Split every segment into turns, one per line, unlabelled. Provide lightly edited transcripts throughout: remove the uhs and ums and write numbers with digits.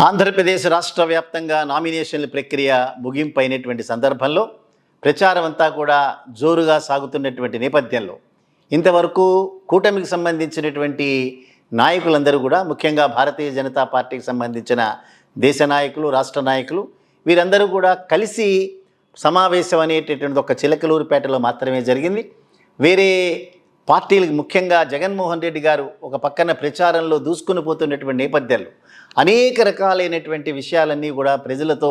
ఆంధ్రప్రదేశ్ రాష్ట్ర వ్యాప్తంగా నామినేషన్ల ప్రక్రియ ముగింపు అయినటువంటి సందర్భంలో ప్రచారం అంతా కూడా జోరుగా సాగుతున్నటువంటి నేపథ్యంలో ఇంతవరకు కూటమికి సంబంధించినటువంటి నాయకులందరూ కూడా ముఖ్యంగా భారతీయ జనతా పార్టీకి సంబంధించిన దేశ నాయకులు, రాష్ట్ర నాయకులు వీరందరూ కూడా కలిసి సమావేశం అనేటటువంటి ఒక చిలకలూరుపేటలో మాత్రమే జరిగింది. వేరే పార్టీలకు ముఖ్యంగా జగన్మోహన్ రెడ్డి గారు ఒక పక్కన ప్రచారంలో దూసుకుని పోతున్నటువంటి నేపథ్యంలో అనేక రకాలైనటువంటి విషయాలన్నీ కూడా ప్రజలతో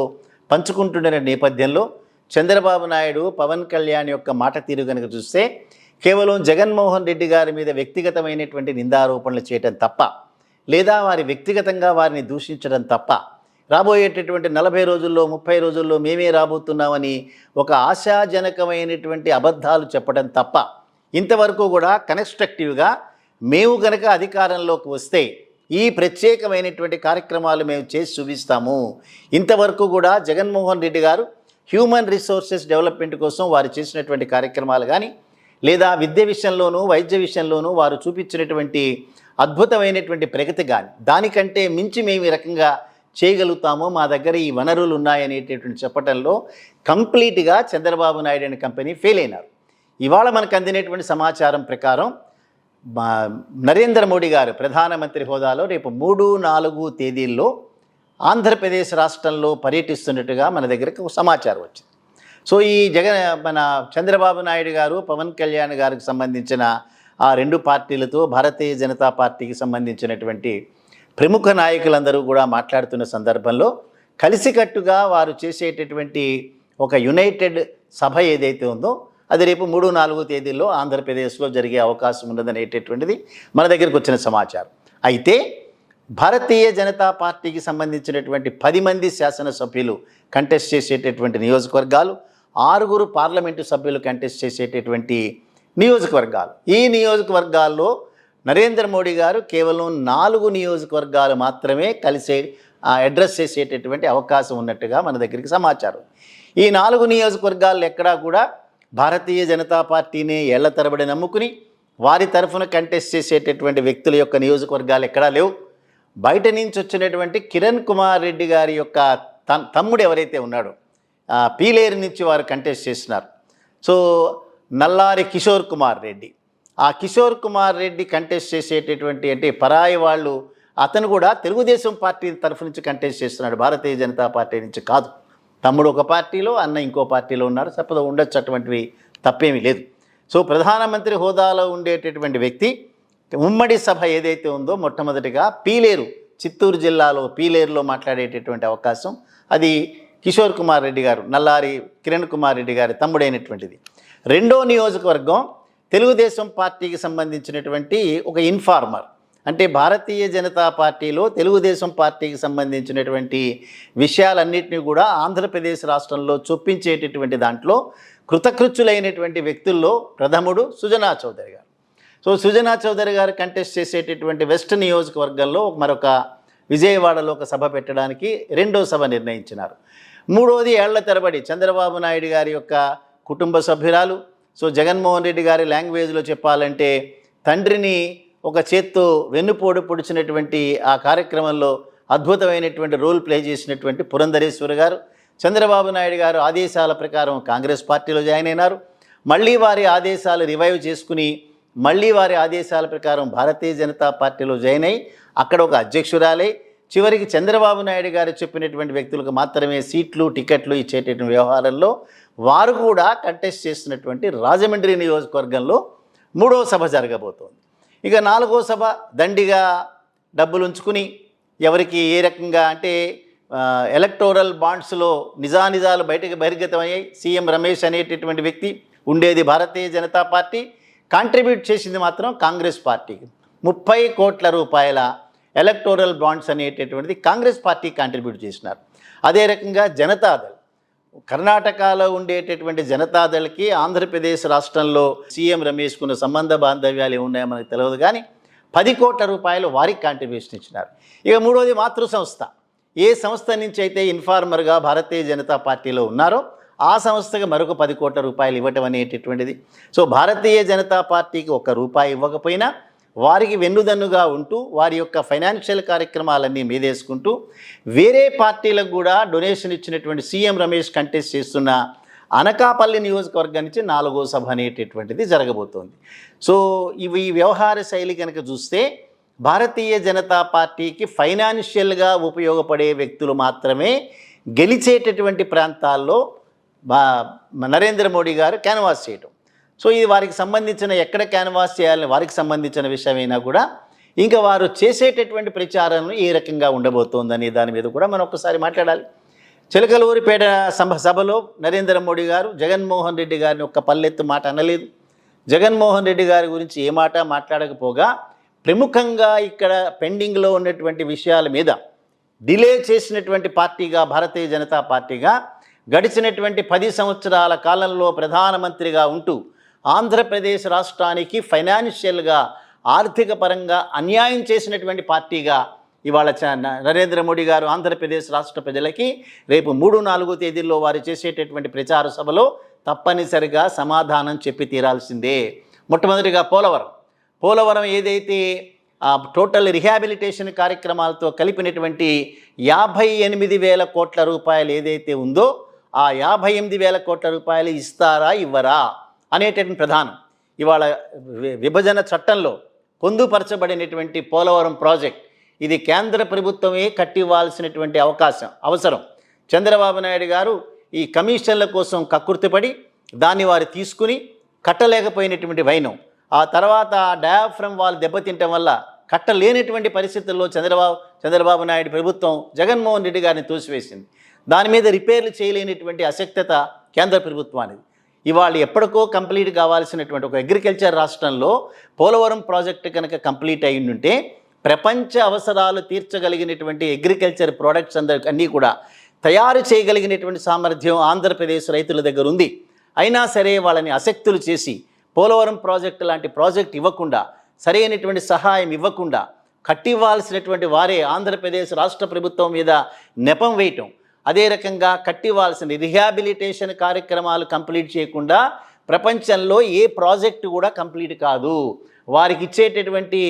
పంచుకుంటున్న నేపథ్యంలో చంద్రబాబు నాయుడు, పవన్ కళ్యాణ్ యొక్క మాట తీరు కనుక చూస్తే కేవలం జగన్మోహన్ రెడ్డి గారి మీద వ్యక్తిగతమైనటువంటి నిందారోపణలు చేయటం తప్ప, లేదా వారి వ్యక్తిగతంగా వారిని దూషించడం తప్ప, రాబోయేటటువంటి 40 రోజుల్లో 30 రోజుల్లో మేమే రాబోతున్నామని ఒక ఆశాజనకమైనటువంటి అబద్ధాలు చెప్పడం తప్ప ఇంతవరకు కూడా కన్స్ట్రక్టివ్గా మేము కనుక అధికారంలోకి వస్తే ఈ ప్రత్యేకమైనటువంటి కార్యక్రమాలు మేము చేసి చూపిస్తాము, ఇంతవరకు కూడా జగన్మోహన్ రెడ్డి గారు హ్యూమన్ రిసోర్సెస్ డెవలప్మెంట్ కోసం వారు చేసినటువంటి కార్యక్రమాలు కానీ, లేదా విద్య విషయంలోనూ వైద్య విషయంలోనూ వారు చూపించినటువంటి అద్భుతమైనటువంటి ప్రగతి కానీ దానికంటే మించి మేము ఈ రకంగా చేయగలుగుతాము, మా దగ్గర ఈ వనరులు ఉన్నాయనేటటువంటి చెప్పడంలో కంప్లీట్గా చంద్రబాబు నాయుడు అనే కంపెనీ ఫెయిల్ అయినారు. ఇవాళ మనకు అందినటువంటి సమాచారం ప్రకారం నరేంద్ర మోడీ గారు ప్రధానమంత్రి హోదాలో రేపు 3, 4 తేదీల్లో ఆంధ్రప్రదేశ్ రాష్ట్రంలో పర్యటిస్తున్నట్టుగా మన దగ్గరకు సమాచారం వచ్చింది. సో ఈ మన చంద్రబాబు నాయుడు గారు, పవన్ కళ్యాణ్ గారికి సంబంధించిన ఆ 2 పార్టీలతో భారతీయ జనతా పార్టీకి సంబంధించినటువంటి ప్రముఖ నాయకులందరూ కూడా మాట్లాడుతున్న సందర్భంలో కలిసికట్టుగా వారు చేసేటటువంటి ఒక యునైటెడ్ సభ ఏదైతే ఉందో అది రేపు 3, 4 తేదీల్లో ఆంధ్రప్రదేశ్లో జరిగే అవకాశం ఉన్నదనేటటువంటిది మన దగ్గరికి వచ్చిన సమాచారం. అయితే భారతీయ జనతా పార్టీకి సంబంధించినటువంటి 10 మంది శాసనసభ్యులు కంటెస్ట్ చేసేటటువంటి నియోజకవర్గాలు, 6 పార్లమెంటు సభ్యులు కంటెస్ట్ చేసేటటువంటి నియోజకవర్గాలు. ఈ నియోజకవర్గాల్లో నరేంద్ర మోడీ గారు కేవలం 4 నియోజకవర్గాలు మాత్రమే కలిసే అడ్రస్ చేసేటటువంటి అవకాశం ఉన్నట్టుగా మన దగ్గరికి సమాచారం. ఈ 4 నియోజకవర్గాలు ఎక్కడా కూడా భారతీయ జనతా పార్టీని ఏళ్ల తరబడి నమ్ముకుని వారి తరఫున కంటెస్ట్ చేసేటటువంటి వ్యక్తుల యొక్క నియోజకవర్గాలు ఎక్కడా లేవు. బయట నుంచి వచ్చినటువంటి కిరణ్ కుమార్ రెడ్డి గారి యొక్క తమ్ముడు ఎవరైతే ఉన్నాడో పీలేరు నుంచి వారు కంటెస్ట్ చేస్తున్నారు. సో నల్లారి కిషోర్ కుమార్ రెడ్డి, ఆ కిషోర్ కుమార్ రెడ్డి కంటెస్ట్ చేసేటటువంటి అంటే పరాయి వాళ్ళు, అతను కూడా తెలుగుదేశం పార్టీ తరఫు నుంచి కంటెస్ట్ చేస్తున్నాడు, భారతీయ జనతా పార్టీ నుంచి కాదు. తమ్ముడు ఒక పార్టీలో, అన్న ఇంకో పార్టీలో ఉన్నారు. తప్పదు, ఉండొచ్చు, అటువంటివి తప్పేమీ లేదు. సో ప్రధానమంత్రి హోదాలో ఉండేటటువంటి వ్యక్తి ఉమ్మడి సభ ఏదైతే ఉందో మొట్టమొదటిగా పీలేరు, చిత్తూరు జిల్లాలో పీలేరులో మాట్లాడేటటువంటి అవకాశం అది కిషోర్ కుమార్ రెడ్డి గారు, నల్లారి కిరణ్ కుమార్ రెడ్డి గారి తమ్ముడైనటువంటిది. రెండో నియోజకవర్గం తెలుగుదేశం పార్టీకి సంబంధించినటువంటి ఒక ఇన్ఫార్మర్, అంటే భారతీయ జనతా పార్టీలో తెలుగుదేశం పార్టీకి సంబంధించినటువంటి విషయాలన్నింటినీ కూడా ఆంధ్రప్రదేశ్ రాష్ట్రంలో చొప్పించేటటువంటి దాంట్లో కృతకృత్యులైనటువంటి వ్యక్తుల్లో ప్రథముడు సుజనా చౌదరి గారు. సో సుజనా చౌదరి గారు కంటెస్ట్ చేసేటటువంటి వెస్ట్ నియోజకవర్గంలో మరొక విజయవాడలో ఒక సభ పెట్టడానికి రెండో సభ నిర్ణయించినారు. మూడోది ఏళ్ల తరబడి చంద్రబాబు నాయుడు గారి యొక్క కుటుంబ సభ్యురాలు. సో జగన్మోహన్ రెడ్డి గారి లాంగ్వేజ్లో చెప్పాలంటే తండ్రిని ఒక చేత్తో వెన్నుపోటు పొడిచినటువంటి ఆ కార్యక్రమంలో అద్భుతమైనటువంటి రోల్ ప్లే చేసినటువంటి పురంధరేశ్వరి గారు, చంద్రబాబు నాయుడు గారు ఆదేశాల ప్రకారం కాంగ్రెస్ పార్టీలో జాయిన్ అయినారు. మళ్ళీ వారి ఆదేశాలు రివైవ్ చేసుకుని మళ్ళీ వారి ఆదేశాల ప్రకారం భారతీయ జనతా పార్టీలో జాయిన్ అయ్యి అక్కడ ఒక అధ్యక్షురాలై చివరికి చంద్రబాబు నాయుడు గారు చెప్పినటువంటి వ్యక్తులకు మాత్రమే సీట్లు, టికెట్లు ఇచ్చేటటువంటి వ్యవహారంలో వారు కూడా కంటెస్ట్ చేస్తున్నటువంటి రాజమండ్రి నియోజకవర్గంలో 3వ సభ జరగబోతోంది. ఇక 4వ సభ దండిగా డబ్బులు ఉంచుకుని ఎవరికి ఏ రకంగా అంటే ఎలక్టోరల్ బాండ్స్లో నిజానిజాలు బహిర్గతమయ్యాయి. సీఎం రమేష్ అనేటటువంటి వ్యక్తి ఉండేది భారతీయ జనతా పార్టీ, కాంట్రిబ్యూట్ చేసింది మాత్రం కాంగ్రెస్ పార్టీకి. 30 కోట్ల రూపాయల ఎలక్టోరల్ బాండ్స్ అనేటటువంటిది కాంగ్రెస్ పార్టీ కాంట్రిబ్యూట్ చేసినారు. అదే రకంగా జనతాదళ్, కర్ణాటకలో ఉండేటటువంటి జనతాదళ్కి ఆంధ్రప్రదేశ్ రాష్ట్రంలో సీఎం రమేష్కున్న సంబంధ బాంధవ్యాలు ఏమున్నాయో మనకు తెలియదు, కానీ 10 కోట్ల రూపాయలు వారికి కాంట్రిబ్యూషన్ ఇచ్చినారు. ఇక మూడోది మాతృ సంస్థ, ఏ సంస్థ నుంచి అయితే ఇన్ఫార్మర్గా భారతీయ జనతా పార్టీలో ఉన్నారో ఆ సంస్థకు మరొక 10 కోట్ల రూపాయలు ఇవ్వటం అనేటటువంటిది. సో భారతీయ జనతా పార్టీకి 1 రూపాయి ఇవ్వకపోయినా వారికి వెన్నుదన్నుగా ఉంటూ వారి యొక్క ఫైనాన్షియల్ కార్యక్రమాలన్నీ మీదేసుకుంటూ వేరే పార్టీలకు కూడా డొనేషన్ ఇచ్చినటువంటి సీఎం రమేష్ కంటెస్ట్ చేస్తున్న అనకాపల్లి నియోజకవర్గం నుంచి 4వ సభ అనేటటువంటిది జరగబోతోంది. సో ఈ వ్యవహార శైలి కనుక చూస్తే భారతీయ జనతా పార్టీకి ఫైనాన్షియల్గా ఉపయోగపడే వ్యక్తులు మాత్రమే గెలిచేటటువంటి ప్రాంతాల్లో నరేంద్ర మోడీ గారు క్యాన్వాస్ చేయటం. సో ఇది వారికి సంబంధించిన ఎక్కడ క్యాన్వాస్ చేయాలని వారికి సంబంధించిన విషయమైనా కూడా ఇంకా వారు చేసేటటువంటి ప్రచారం ఏ రకంగా ఉండబోతోందనే దాని మీద కూడా మనం ఒక్కసారి మాట్లాడాలి. చిలకలూరిపేట సభలో నరేంద్ర మోడీ గారు జగన్మోహన్ రెడ్డి గారిని ఒక్క పల్లెత్తు మాట అనలేదు. జగన్మోహన్ రెడ్డి గారి గురించి ఏ మాట మాట్లాడకపోగా ప్రముఖంగా ఇక్కడ పెండింగ్లో ఉన్నటువంటి విషయాల మీద డిలే చేసినటువంటి పార్టీగా భారతీయ జనతా పార్టీగా గడిచినటువంటి 10 సంవత్సరాల కాలంలో ప్రధానమంత్రిగా ఉంటూ ఆంధ్రప్రదేశ్ రాష్ట్రానికి ఫైనాన్షియల్గా ఆర్థిక పరంగా అన్యాయం చేసినటువంటి పార్టీగా ఇవాళ నరేంద్ర మోడీ గారు ఆంధ్రప్రదేశ్ రాష్ట్ర ప్రజలకి రేపు 3-4 తేదీల్లో వారు చేసేటటువంటి ప్రచార సభలో తప్పనిసరిగా సమాధానం చెప్పి తీరాల్సిందే. మొట్టమొదటిగా పోలవరం ఏదైతే టోటల్ రిహాబిలిటేషన్ కార్యక్రమాలతో కలిపినటువంటి 58,000 కోట్ల రూపాయలు ఏదైతే ఉందో ఆ 58,000 కోట్ల రూపాయలు ఇస్తారా ఇవ్వరా అనేటటువంటి ప్రధానం. ఇవాళ విభజన చట్టంలో పొందుపరచబడినటువంటి పోలవరం ప్రాజెక్ట్ ఇది కేంద్ర ప్రభుత్వమే కట్టివ్వాల్సినటువంటి అవసరం. చంద్రబాబు నాయుడు గారు ఈ కమిషన్ల కోసం కక్కుర్తిపడి దాన్ని వారు తీసుకుని కట్టలేకపోయినటువంటి వైనం, ఆ తర్వాత డయాఫ్రమ్ వాళ్ళు దెబ్బతింటం వల్ల కట్టలేనటువంటి పరిస్థితుల్లో చంద్రబాబు నాయుడు ప్రభుత్వం జగన్మోహన్ రెడ్డి గారిని తోసివేసింది. దాని మీద రిపేర్లు చేయలేనటువంటి అశక్తత కేంద్ర ప్రభుత్వానికి. ఇవాళ ఎప్పటికో కంప్లీట్ కావాల్సినటువంటి ఒక అగ్రికల్చర్ రాష్ట్రంలో పోలవరం ప్రాజెక్టు కనుక కంప్లీట్ అయ్యిండుంటే ప్రపంచ అవసరాలు తీర్చగలిగినటువంటి అగ్రికల్చర్ ప్రోడక్ట్స్ అన్నీ కూడా తయారు చేయగలిగినటువంటి సామర్థ్యం ఆంధ్రప్రదేశ్ రైతుల దగ్గర ఉంది. అయినా సరే వాళ్ళని అశక్తులు చేసి పోలవరం ప్రాజెక్టు లాంటి ప్రాజెక్ట్ ఇవ్వకుండా, సరైనటువంటి సహాయం ఇవ్వకుండా కట్టివ్వాల్సినటువంటి వారే ఆంధ్రప్రదేశ్ రాష్ట్ర ప్రభుత్వం మీద నెపం వేయటం, అదే రకంగా కట్టివ్వాల్సిన రిహాబిలిటేషన్ కార్యక్రమాలు కంప్లీట్ చేయకుండా ప్రపంచంలో ఏ ప్రాజెక్టు కూడా కంప్లీట్ కాదు. వారికి ఇచ్చేటటువంటి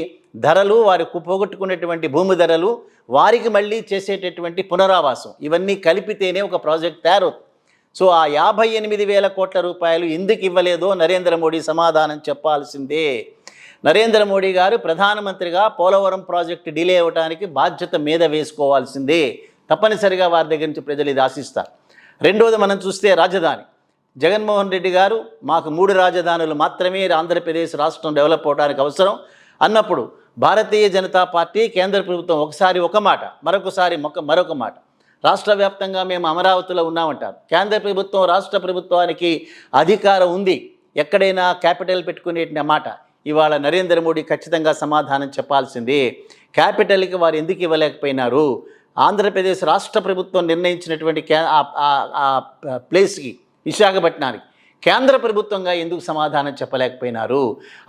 ధరలు, వారి పోగొట్టుకునేటువంటి భూమి ధరలు, వారికి మళ్ళీ చేసేటటువంటి పునరావాసం, ఇవన్నీ కలిపితేనే ఒక ప్రాజెక్ట్ తయారవుతుంది. సో ఆ 58,000 కోట్ల రూపాయలు ఎందుకు ఇవ్వలేదో నరేంద్ర మోడీ సమాధానం చెప్పాల్సిందే. నరేంద్ర మోడీ గారు ప్రధానమంత్రిగా పోలవరం ప్రాజెక్టు డిలే అవ్వడానికి బాధ్యత మీద వేసుకోవాల్సిందే. తప్పనిసరిగా వారి దగ్గర నుంచి ప్రజలు ఇది ఆశిస్తారు. రెండోది మనం చూస్తే రాజధాని. జగన్మోహన్ రెడ్డి గారు మాకు 3 రాజధానులు మాత్రమే ఆంధ్రప్రదేశ్ రాష్ట్రం డెవలప్ అవడానికి అవసరం అన్నప్పుడు భారతీయ జనతా పార్టీ కేంద్ర ప్రభుత్వం ఒకసారి ఒక మాట, మరొకసారి మరొక మాట, రాష్ట్ర వ్యాప్తంగా మేము అమరావతిలో ఉన్నామంటారు. కేంద్ర ప్రభుత్వం రాష్ట్ర ప్రభుత్వానికి అధికారం ఉంది ఎక్కడైనా క్యాపిటల్ పెట్టుకునే మాట ఇవాళ నరేంద్ర మోడీ ఖచ్చితంగా సమాధానం చెప్పాల్సిందే. క్యాపిటల్కి వారు ఎందుకు ఇవ్వలేకపోయినారు? ఆంధ్రప్రదేశ్ రాష్ట్ర ప్రభుత్వం నిర్ణయించినటువంటి ప్లేస్కి, విశాఖపట్నానికి కేంద్ర ప్రభుత్వంగా ఎందుకు సమాధానం చెప్పలేకపోయినారు?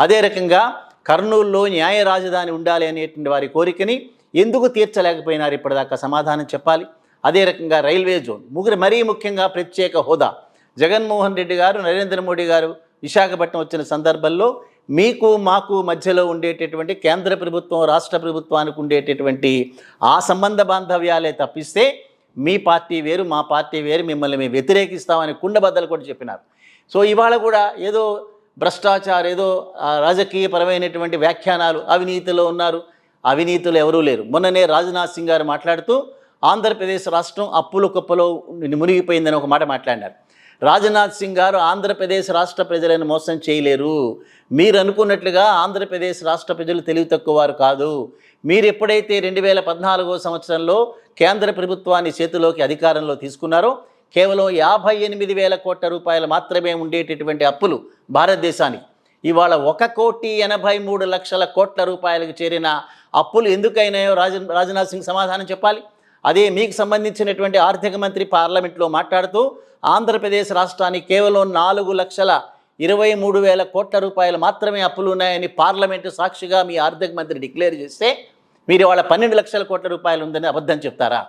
అదే రకంగా కర్నూలులో న్యాయ రాజధాని ఉండాలి అనేటువంటి వారి కోరికని ఎందుకు తీర్చలేకపోయినారు? ఇప్పటిదాకా సమాధానం చెప్పాలి. అదే రకంగా రైల్వే జోన్, మరీ ముఖ్యంగా ప్రత్యేక హోదా. జగన్మోహన్ రెడ్డి గారు, నరేంద్ర మోడీ గారు విశాఖపట్నం వచ్చిన సందర్భంలో మీకు మాకు మధ్యలో ఉండేటటువంటి కేంద్ర ప్రభుత్వం రాష్ట్ర ప్రభుత్వానికి ఉండేటటువంటి ఆ సంబంధ బాంధవ్యాలే తప్పిస్తే మీ పార్టీ వేరు మా పార్టీ వేరు, మిమ్మల్ని మేము వ్యతిరేకిస్తామని కుండబద్దలు కూడా చెప్పినారు. సో ఇవాళ కూడా ఏదో భ్రష్టాచారం, ఏదో రాజకీయపరమైనటువంటి వ్యాఖ్యానాలు, అవినీతిలో ఉన్నారు. అవినీతులు ఎవరూ లేరు. మొన్ననే రాజ్నాథ్ సింగ్ గారు మాట్లాడుతూ ఆంధ్రప్రదేశ్ రాష్ట్రం అప్పుల కుప్పలో మునిగిపోయిందని ఒక మాట మాట్లాడినారు. రాజ్నాథ్ సింగ్ గారు ఆంధ్రప్రదేశ్ రాష్ట్ర ప్రజలను మోసం చేయలేరు. మీరు అనుకున్నట్లుగా ఆంధ్రప్రదేశ్ రాష్ట్ర ప్రజలు తెలివి తక్కువ వారు కాదు. మీరు ఎప్పుడైతే 2014 సంవత్సరంలో కేంద్ర ప్రభుత్వాన్ని చేతిలోకి అధికారంలో తీసుకున్నారో కేవలం 58,000 కోట్ల రూపాయలు మాత్రమే ఉండేటటువంటి అప్పులు భారతదేశానికి ఇవాళ 1,83,00,000 కోట్ల రూపాయలకు చేరిన అప్పులు ఎందుకైనాయో రాజ్నాథ్ సింగ్ సమాధానం చెప్పాలి. అదే మీకు సంబంధించినటువంటి ఆర్థిక మంత్రి పార్లమెంట్లో మాట్లాడుతూ ఆంధ్రప్రదేశ్ రాష్ట్రానికి కేవలం 4,23,000 కోట్ల రూపాయలు మాత్రమే అప్పులు ఉన్నాయని పార్లమెంటు సాక్షిగా మీ ఆర్థిక మంత్రి డిక్లేర్ చేస్తే మీరు ఇవాళ 12 లక్షల కోట్ల రూపాయలు ఉందని అబద్ధం చెప్తారా?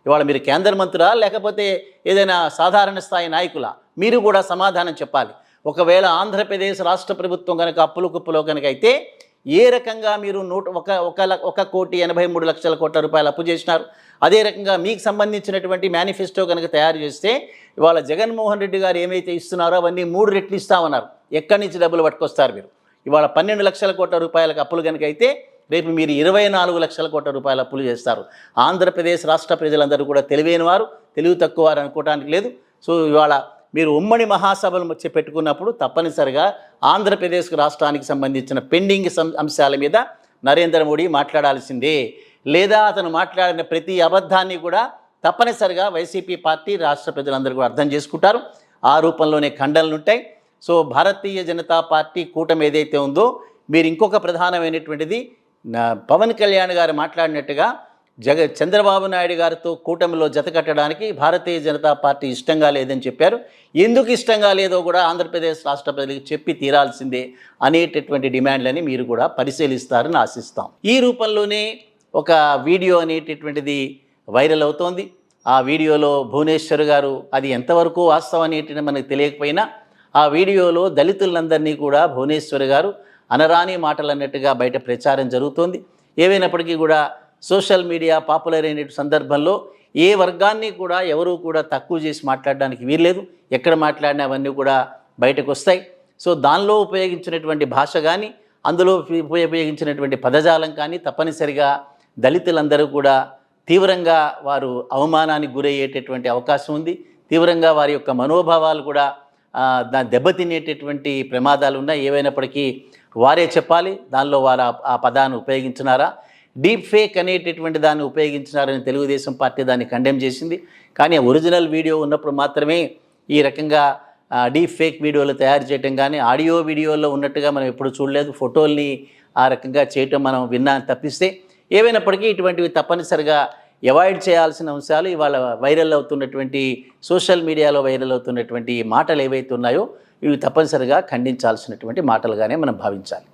ఇవాళ మీరు కేంద్ర మంత్రులా లేకపోతే ఏదైనా సాధారణ స్థాయి నాయకులా? మీరు కూడా సమాధానం చెప్పాలి. ఒకవేళ ఆంధ్రప్రదేశ్ రాష్ట్ర ప్రభుత్వం కనుక అప్పుల కుప్పలో కనుక అయితే ఏ రకంగా మీరు 1,83,00,00,000 కోట్ల రూపాయలు అప్పు చేసినారు. అదే రకంగా మీకు సంబంధించినటువంటి మేనిఫెస్టో కనుక తయారు చేస్తే ఇవాళ జగన్మోహన్ రెడ్డి గారు ఏమైతే ఇస్తున్నారో అవన్నీ 3 రెట్లు ఇస్తామన్నారు. ఎక్కడి నుంచి డబ్బులు పట్టుకొస్తారు మీరు? ఇవాళ 12 లక్షల కోట్ల రూపాయలకు అప్పులు కనుక అయితే రేపు మీరు 24 లక్షల కోట్ల రూపాయల అప్పులు చేస్తారు. ఆంధ్రప్రదేశ్ రాష్ట్ర ప్రజలందరూ కూడా తెలివైన వారు, తెలివి తక్కువ వారు అనుకోవడానికి లేదు. సో ఇవాళ మీరు ఉమ్మడి మహాసభలు వచ్చి పెట్టుకున్నప్పుడు తప్పనిసరిగా ఆంధ్రప్రదేశ్ రాష్ట్రానికి సంబంధించిన పెండింగ్ అంశాల మీద నరేంద్ర మోడీ మాట్లాడాల్సిందే. లేదా అతను మాట్లాడిన ప్రతి అబద్ధాన్ని కూడా తప్పనిసరిగా వైసీపీ పార్టీ రాష్ట్ర ప్రజలందరూ కూడా అర్థం చేసుకుంటారు. ఆ రూపంలోనే ఖండనలు ఉంటాయి. సో భారతీయ జనతా పార్టీ కూటమి ఏదైతే ఉందో, మీరు ఇంకొక ప్రధానమైనటువంటిది పవన్ కళ్యాణ్ గారు మాట్లాడినట్టుగా చంద్రబాబు నాయుడు గారితో కూటమిలో జత కట్టడానికి భారతీయ జనతా పార్టీ ఇష్టంగా లేదని చెప్పారు. ఎందుకు ఇష్టంగా లేదో కూడా ఆంధ్రప్రదేశ్ రాష్ట్ర ప్రజలకు చెప్పి తీరాల్సిందే అనేటటువంటి డిమాండ్లని మీరు కూడా పరిశీలిస్తారని ఆశిస్తాం. ఈ రూపంలోనే ఒక వీడియో అనేటటువంటిది వైరల్ అవుతోంది. ఆ వీడియోలో భువనేశ్వర్ గారు, అది ఎంతవరకు వాస్తవం అనేటిది మనకు తెలియకపోయినా, ఆ వీడియోలో దళితులందరినీ కూడా భువనేశ్వర్ గారు అనరాని మాటలు అన్నట్టుగా బయట ప్రచారం జరుగుతోంది. ఏవైనప్పటికీ కూడా సోషల్ మీడియా పాపులర్ అయిన సందర్భంలో ఏ వర్గాన్ని కూడా ఎవరూ కూడా తక్కువ చేసి మాట్లాడడానికి వీల్లేదు. ఎక్కడ మాట్లాడినా అవన్నీ కూడా బయటకు వస్తాయి. సో దానిలో ఉపయోగించినటువంటి భాష కానీ, అందులో ఉపయోగించినటువంటి పదజాలం కానీ తప్పనిసరిగా దళితులందరూ కూడా తీవ్రంగా వారు అవమానానికి గురయ్యేటటువంటి అవకాశం ఉంది. తీవ్రంగా వారి యొక్క మనోభావాలు కూడా దెబ్బతినేటటువంటి ప్రమాదాలు ఉన్నాయి. ఏవైనప్పటికీ వారే చెప్పాలి దానిలో వారు ఆ పదాన్ని ఉపయోగించినారా, డీప్ ఫేక్ అనేటటువంటి దాన్ని ఉపయోగించినారని తెలుగుదేశం పార్టీ దాన్ని కండెమ్ చేసింది. కానీ ఒరిజినల్ వీడియో ఉన్నప్పుడు మాత్రమే ఈ రకంగా డీప్ ఫేక్ వీడియోలు తయారు చేయటం కానీ, ఆడియో వీడియోలో ఉన్నట్టుగా మనం ఎప్పుడు చూడలేదు. ఫోటోల్ని ఆ రకంగా చేయటం మనం విన్నా తప్పిస్తే, ఏవైనప్పటికీ ఇటువంటివి తప్పనిసరిగా అవాయిడ్ చేయాల్సిన అంశాలు. ఇవాళ వైరల్ అవుతున్నటువంటి సోషల్ మీడియాలో వైరల్ అవుతున్నటువంటి మాటలు ఏవైతే ఉన్నాయో ఇవి తప్పనిసరిగా ఖండించాల్సినటువంటి మాటలుగానే మనం భావించాలి.